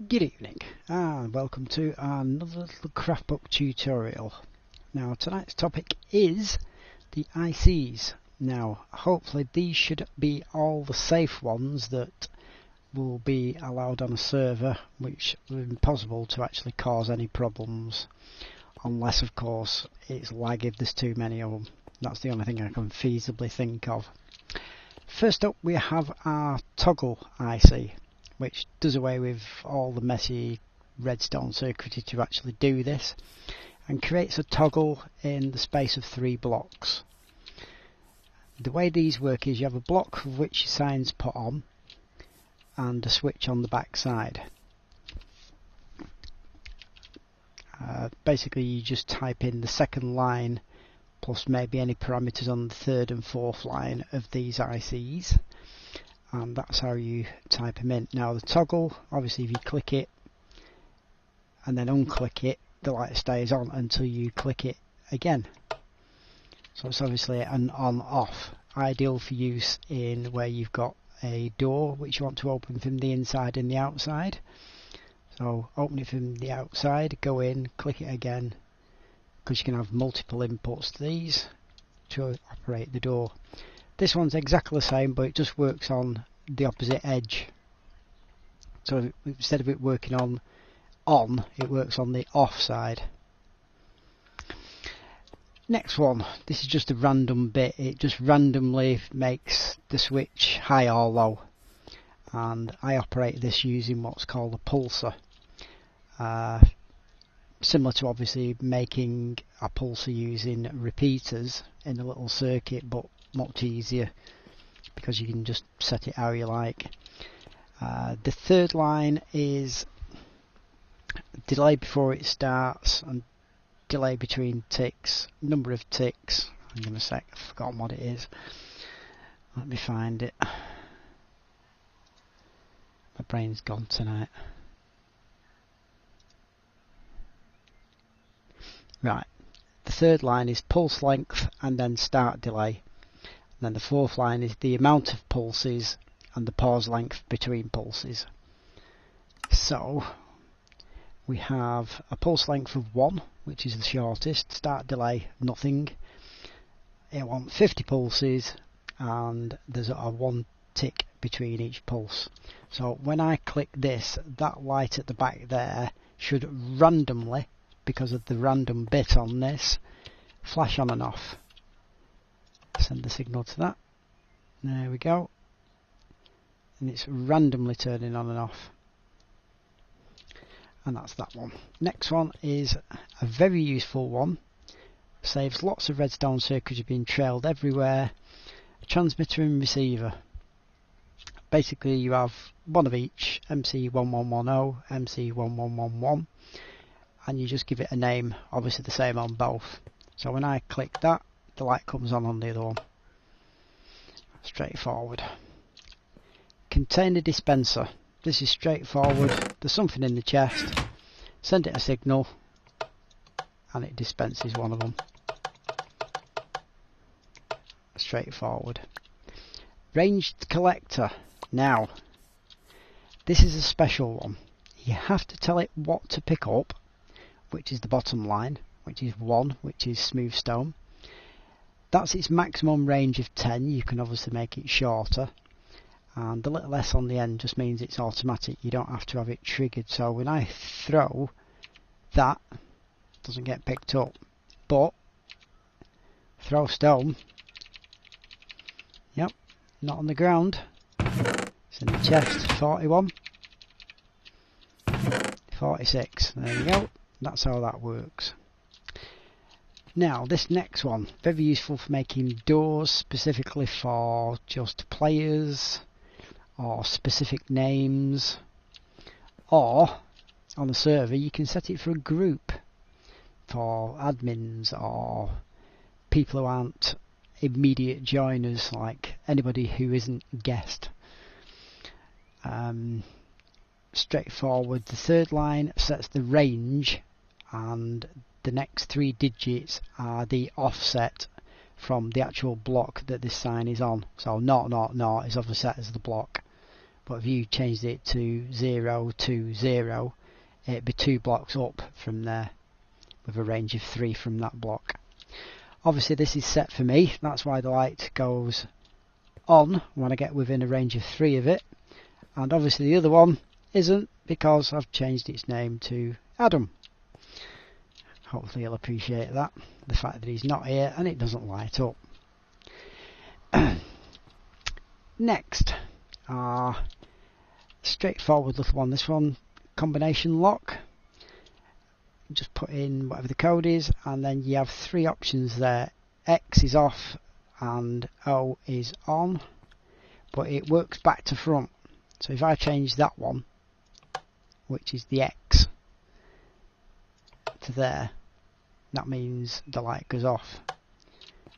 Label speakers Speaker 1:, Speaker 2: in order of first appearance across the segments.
Speaker 1: Good evening and welcome to another little Craftbook tutorial. Now tonight's topic is the ICs. Now hopefully these should be all the safe ones that will be allowed on a server, which is impossible to actually cause any problems unless of course it's lag if there's too many of them. That's the only thing I can feasibly think of. First up we have our toggle IC, which does away with all the messy redstone circuitry to actually do this, and creates a toggle in the space of 3 blocks. The way these work is you have a block of which your sign's put on and a switch on the back side. Basically you just type in the second line plus maybe any parameters on the third and fourth line of these ICs, and that's how you type them in. Now the toggle, obviously if you click it and then unclick it, the light stays on until you click it again. So it's obviously an on-off, ideal for use in where you've got a door which you want to open from the inside and the outside. So open it from the outside, go in, click it again, because you can have multiple inputs to these to operate the door. This one's exactly the same, but it just works on the opposite edge. So instead of it working on, it works on the off side. Next one, this is just a random bit. It just randomly makes the switch high or low, and I operate this using what's called a pulser. Similar to obviously making a pulser using repeaters in a little circuit, but much easier because you can just set it how you like. The third line is delay before it starts and delay between ticks, number of ticks. I'm going to say I've forgotten what it is. Let me find it. My brain's gone tonight. Right, the third line is pulse length and then start delay. And then the fourth line is the amount of pulses and the pause length between pulses. So we have a pulse length of 1, which is the shortest, start delay nothing. I want 50 pulses and there's a 1 tick between each pulse. So when I click this, that light at the back there should randomly, because of the random bit on this, flash on and off. Send the signal to that. There we go. And it's randomly turning on and off. And that's that one. Next one is a very useful one. Saves lots of redstone circuitry being trailed everywhere. A transmitter and receiver. Basically you have one of each, MC1110, MC1111, and you just give it a name, obviously the same on both. So when I click that, the light comes on the other one. Straightforward. Container dispenser. This is straightforward. There's something in the chest. Send it a signal and it dispenses one of them. Straightforward. Ranged collector. Now, this is a special one. You have to tell it what to pick up, which is the bottom line, which is 1, which is smooth stone. That's its maximum range of 10. You can obviously make it shorter, and the little S on the end just means it's automatic. You don't have to have it triggered. So when I throw that, it doesn't get picked up, but throw stone, yep, not on the ground, it's in the chest. 41, 46, there you go. That's how that works. Now this next one, very useful for making doors, specifically for just players or specific names, or on a server you can set it for a group, for admins or people who aren't immediate joiners, like anybody who isn't a guest. Straightforward. The third line sets the range, and the next 3 digits are the offset from the actual block that this sign is on. So 000 is obviously set as the block, but if you changed it to 0 to 0, it'd be 2 blocks up from there with a range of 3 from that block. Obviously this is set for me, that's why the light goes on when I get within a range of 3 of it, and obviously the other one isn't, because I've changed its name to Adam. Hopefully you'll appreciate that, the fact that he's not here and it doesn't light up. Next, straightforward little one, this one, combination lock. Just put in whatever the code is, and then you have 3 options there. X is off and O is on, but it works back to front. So if I change that one, which is the X, to there, that means the light goes off,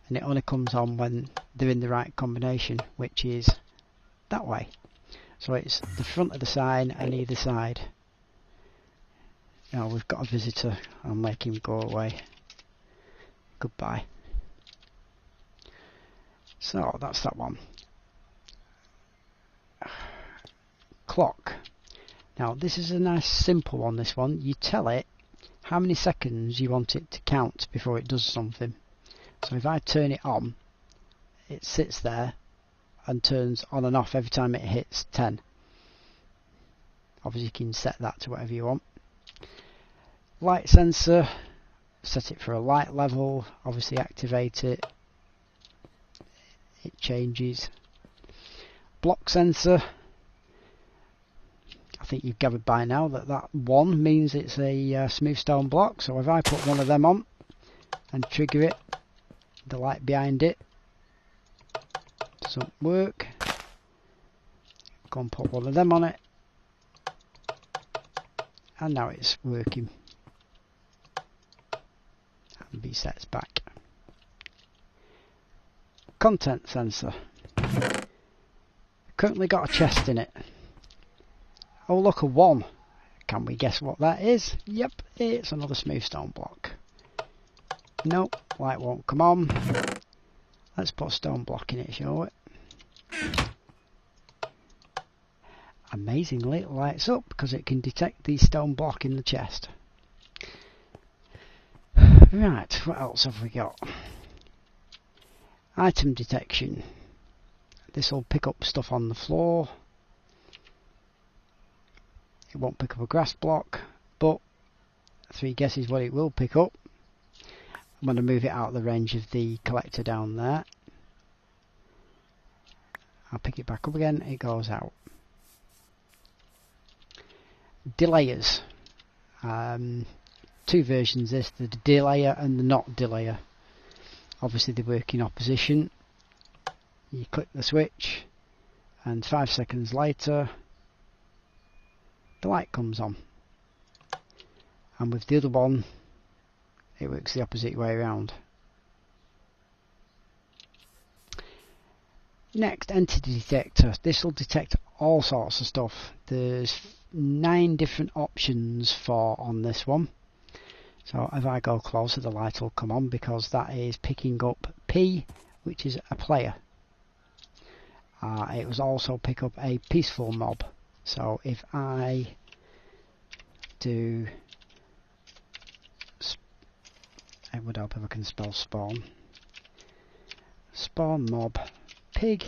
Speaker 1: and it only comes on when they're in the right combination, which is that way. So it's the front of the sign and either side. Now we've got a visitor, I'll make him go away. Goodbye. So that's that one. Clock. Now this is a nice simple one, this one. You tell it how many seconds you want it to count before it does something. So if I turn it on, it sits there and turns on and off every time it hits 10. Obviously you can set that to whatever you want. Light sensor, set it for a light level, obviously activate it, it changes. Block sensor, I think you've gathered by now that that 1 means it's a smooth stone block, so if I put one of them on and trigger it, the light behind it doesn't work. Go and put one of them on it, and now it's working. And resets back. Content sensor. Currently got a chest in it. Oh look, a 1. Can we guess what that is? Yep, it's another smooth stone block. Nope, light won't come on. Let's put a stone block in it, shall we? Amazingly it lights up because it can detect the stone block in the chest. Right, what else have we got? Item detection. This will pick up stuff on the floor. It won't pick up a grass block, but 3 guesses what it will pick up. I'm going to move it out of the range of the collector down there. I'll pick it back up again, it goes out. Delayers. 2 versions this, the delayer and the not delayer. Obviously they work in opposition. You click the switch and 5 seconds later the light comes on, and with the other one it works the opposite way around. Next, entity detector. This will detect all sorts of stuff. There's 9 different options for on this one. So if I go closer, the light will come on because that is picking up P, which is a player. It was also pick up a peaceful mob. So if I do, it would help if I can spell spawn. Spawn mob pig.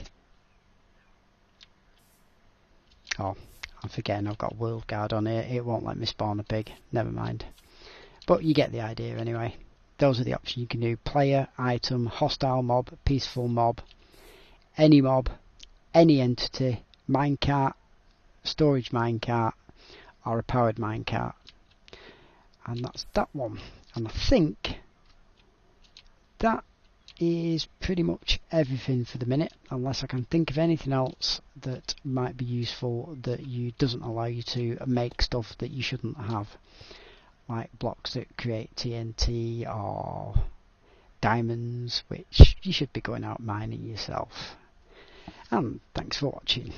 Speaker 1: Oh, I'm forgetting I've got world guard on here. It won't let me spawn a pig. Never mind. But you get the idea anyway. Those are the options you can do. Player, item, hostile mob, peaceful mob, any mob, any entity, minecart, storage minecart, or a powered minecart. And that's that one. And I think that is pretty much everything for the minute, unless I can think of anything else that might be useful that doesn't allow you to make stuff that you shouldn't have, like blocks that create TNT or diamonds, which you should be going out mining yourself. And thanks for watching.